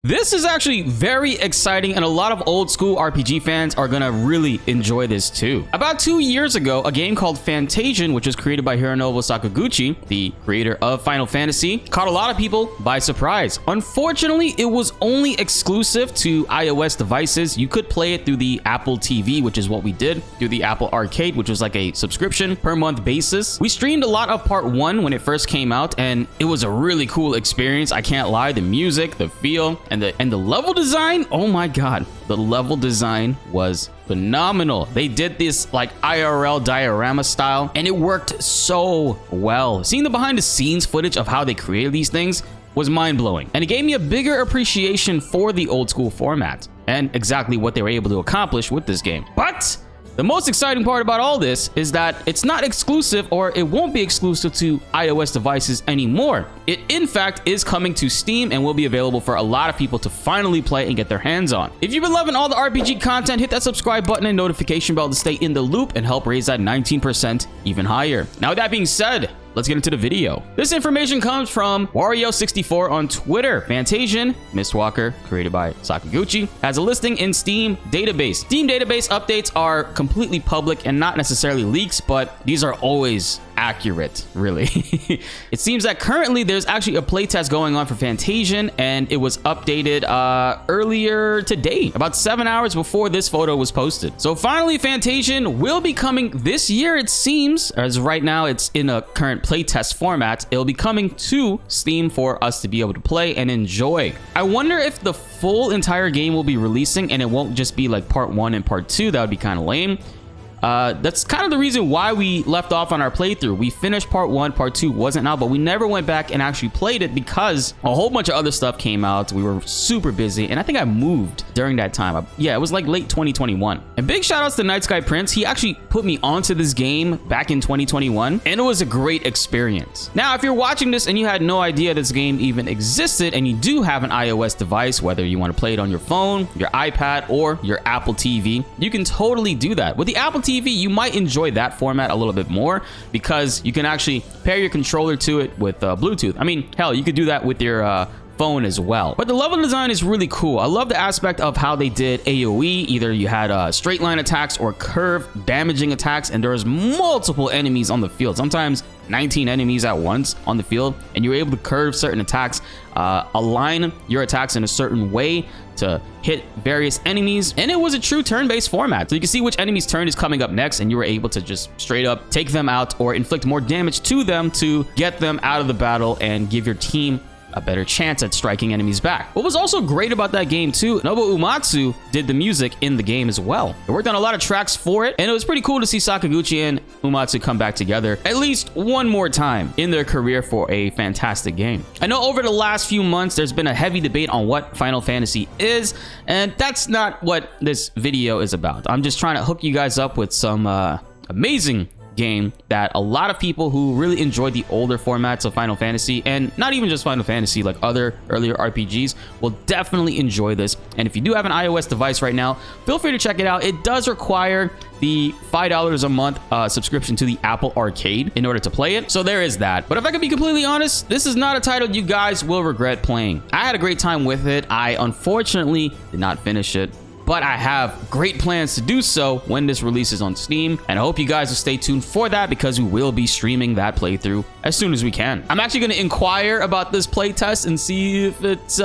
This is actually very exciting, and a lot of old school RPG fans are gonna really enjoy this too. About 2 years ago, a game called Fantasian, which was created by Hironobu Sakaguchi, the creator of Final Fantasy, caught a lot of people by surprise. Unfortunately, it was only exclusive to iOS devices. You could play it through the Apple TV, which is what we did, through the Apple Arcade, which was like a subscription per month basis. We streamed a lot of part 1 when it first came out, and it was a really cool experience. I can't lie, the music, the feel, and the level design, oh my god, the level design was phenomenal. They did this like IRL diorama style, and it worked so well. Seeing the behind the scenes footage of how they created these things was mind-blowing, and it gave me a bigger appreciation for the old school format and exactly what they were able to accomplish with this game. But the most exciting part about all this is that it's not exclusive, or it won't be exclusive to iOS devices anymore. It in fact is coming to Steam and will be available for a lot of people to finally play and get their hands on. If you've been loving all the RPG content, hit that subscribe button and notification bell to stay in the loop and help raise that 19% even higher. Now with that being said, let's get into the video. This information comes from Wario64 on Twitter. Fantasian, Mistwalker, created by Sakaguchi, has a listing in Steam database. Steam database updates are completely public and not necessarily leaks, but these are always accurate, really. It seems that currently there's actually a playtest going on for Fantasian, and it was updated earlier today, about 7 hours before this photo was posted. So finally, Fantasian will be coming this year, it seems. As right now, it's in a current playtest format. It'll be coming to Steam for us to be able to play and enjoy. I wonder if the full entire game will be releasing and it won't just be like part 1 and part 2. That would be kind of lame. That's kind of the reason why we left off on our playthrough. We finished part 1, part 2 wasn't out, but we never went back and actually played it because a whole bunch of other stuff came out. We were super busy, and I think I moved during that time. Yeah, it was like late 2021. And big shout outs to Night Sky Prince. He actually put me onto this game back in 2021, and it was a great experience. Now, if you're watching this and you had no idea this game even existed, and you do have an iOS device, whether you want to play it on your phone, your iPad, or your Apple TV, you can totally do that. With the Apple TV, you might enjoy that format a little bit more because you can actually pair your controller to it with Bluetooth. I mean, hell, you could do that with your phone as well. But the level design is really cool. I love the aspect of how they did AoE. Either you had straight line attacks or curve damaging attacks, and there's multiple enemies on the field, sometimes 19 enemies at once on the field, and you're able to curve certain attacks, align your attacks in a certain way to hit various enemies, and it was a true turn-based format. So you can see which enemy's turn is coming up next, and you were able to just straight up take them out or inflict more damage to them to get them out of the battle and give your team a better chance at striking enemies back. What was also great about that game too, Nobuo Uematsu did the music in the game as well. They worked on a lot of tracks for it, and it was pretty cool to see Sakaguchi and Uematsu come back together at least one more time in their career for a fantastic game. I know over the last few months there's been a heavy debate on what Final Fantasy is, and that's not what this video is about. I'm just trying to hook you guys up with some amazing game that a lot of people who really enjoyed the older formats of Final Fantasy, and not even just Final Fantasy, like other earlier RPGs, will definitely enjoy this. And if you do have an iOS device right now, feel free to check it out. It does require the $5 a month subscription to the Apple Arcade in order to play it, so there is that. But if I could be completely honest, this is not a title you guys will regret playing. I had a great time with it. I unfortunately did not finish it, but I have great plans to do so when this releases on Steam, and I hope you guys will stay tuned for that because we will be streaming that playthrough as soon as we can. I'm actually going to inquire about this playtest and see if it's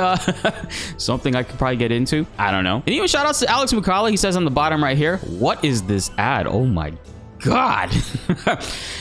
something I could probably get into. I don't know. And even shout outs to Alex Mukala. He says on the bottom right here, what is this ad? Oh my God.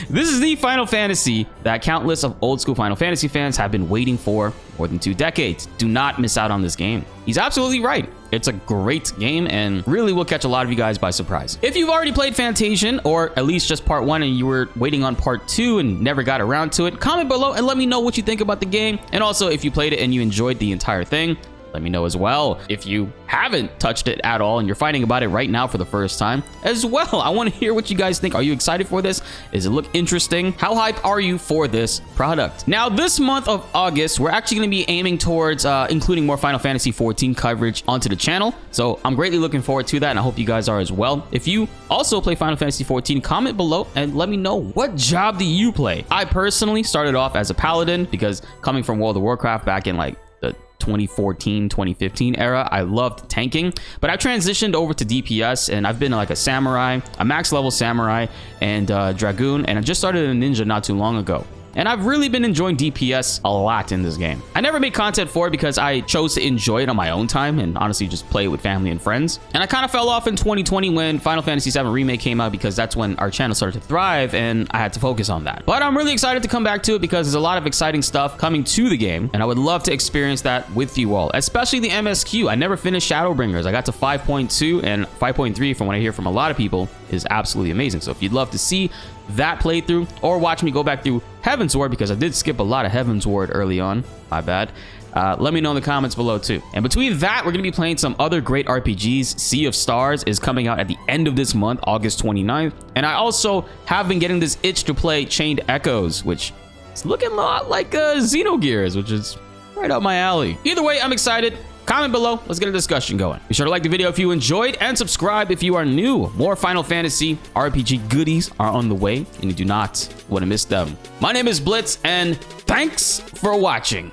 This is the Final Fantasy that countless of old school Final Fantasy fans have been waiting for more than 2 decades. Do not miss out on this game. He's absolutely right. It's a great game and really will catch a lot of you guys by surprise. If you've already played Fantasian, or at least just part 1 and you were waiting on part 2 and never got around to it, comment below and let me know what you think about the game. And also, if you played it and you enjoyed the entire thing, let me know as well. If you haven't touched it at all and you're fighting about it right now for the first time as well, I want to hear what you guys think. Are you excited for this? Does it look interesting? How hype are you for this product? Now, this month of August, we're actually going to be aiming towards including more Final Fantasy 14 coverage onto the channel. So I'm greatly looking forward to that, and I hope you guys are as well. If you also play Final Fantasy 14, comment below and let me know, what job do you play? I personally started off as a paladin because coming from World of Warcraft back in like the 2014, 2015 era. I loved tanking, but I transitioned over to DPS, and I've been like a samurai, a max level samurai, and dragoon, and I just started a ninja not too long ago. And I've really been enjoying DPS a lot in this game. I never made content for it because I chose to enjoy it on my own time and honestly just play it with family and friends. And I kind of fell off in 2020 when Final Fantasy VII Remake came out because that's when our channel started to thrive and I had to focus on that. But I'm really excited to come back to it because there's a lot of exciting stuff coming to the game and I would love to experience that with you all, especially the MSQ. I never finished Shadowbringers. I got to 5.2 and 5.3 from what I hear from a lot of people is absolutely amazing. So if you'd love to see that playthrough or watch me go back through Heavensward, because I did skip a lot of Heavensward early on, my bad, let me know in the comments below too. And between that, we're gonna be playing some other great RPGs. Sea of Stars is coming out at the end of this month, August 29th, and I also have been getting this itch to play Chained Echoes, which is looking a lot like Xenogears, which is right up my alley. Either way, I'm excited. Comment below, let's get a discussion going. Be sure to like the video if you enjoyed and subscribe if you are new. More Final Fantasy RPG goodies are on the way and you do not want to miss them. My name is Blitz and thanks for watching.